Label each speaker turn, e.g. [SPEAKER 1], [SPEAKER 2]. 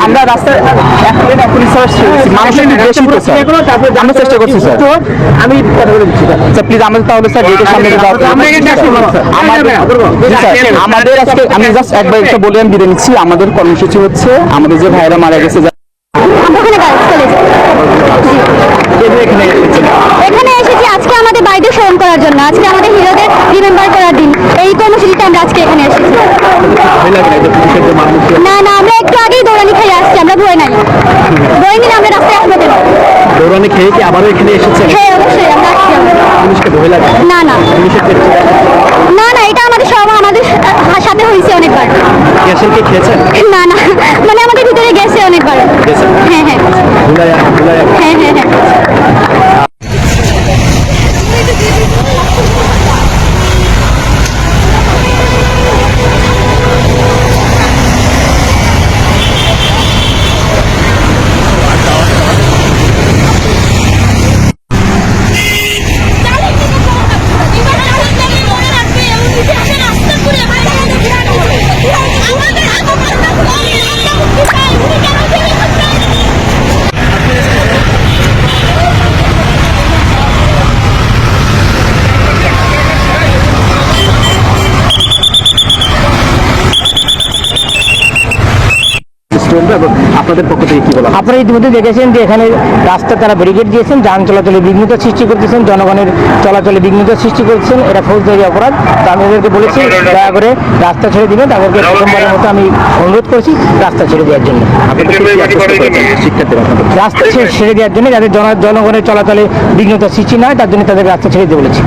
[SPEAKER 1] আমরা রাস্তা মানুষের আমরা চেষ্টা করছি স্যার। আমি কথা বলে দিচ্ছি স্যার, প্লিজ আমাদের তাহলে স্যার গেটের সামনে আমাদের আজকে আমি জাস্ট একবার একটা বলে আমি বিদায় নিচ্ছি। আমাদের কর্মসূচি হচ্ছে আমাদের যে ভাইরা মারা গেছে
[SPEAKER 2] এখানে এসেছি আজকে আমাদের বাড়িতে স্মরণ করার জন্য, আজকে আমাদের হিরোদের রিমেম্বার করার দিন। এই কর্মসূচিতে আমরা আজকে এখানে এসেছি। না না, আমরা একটু আগেই দৌড়ানি খেয়ে আসছি, আমরা ভয় নাই, ভয় নিলে আমরা রাস্তায় আসবো কেন?
[SPEAKER 1] দৌড়ানি খেয়ে কি আবারও এখানে এসেছে?
[SPEAKER 2] হ্যাঁ অবশ্যই আমরা আসছি।
[SPEAKER 1] পুলিশকে ভয় লাগে?
[SPEAKER 2] না না না না, এটা আমাদের সব আমাদের সাথে হয়েছে অনেকবার।
[SPEAKER 1] গ্যাসেলকে খেয়েছেন?
[SPEAKER 2] না না, মানে আমাদের ভিতরে গেছে অনেকবার। হ্যাঁ হ্যাঁ হ্যাঁ হ্যাঁ হ্যাঁ।
[SPEAKER 1] আপনাদের পক্ষ থেকে কি বলা?
[SPEAKER 3] আপনারা ইতিমধ্যে দেখেছেন যে এখানে রাস্তা তারা ব্যারিকেড দিয়েছেন, যান চলাচলে বিঘ্নতা সৃষ্টি করতেছেন, জনগণের চলাচলে বিঘ্নতা সৃষ্টি করছেন, এটা ফৌজদারি অপরাধ। তো আমি ওদেরকে বলেছি দয়া করে রাস্তা ছেড়ে দিবেন। তাদেরকে প্রথমবারের মতো আমি অনুরোধ করেছি রাস্তা ছেড়ে দেওয়ার জন্য, রাস্তা ছেড়ে দেওয়ার জন্য, যাতে জনগণের চলাচলে বিঘ্নতা সৃষ্টি না হয়, তার জন্য তাদের রাস্তা ছেড়ে দিতে বলেছি।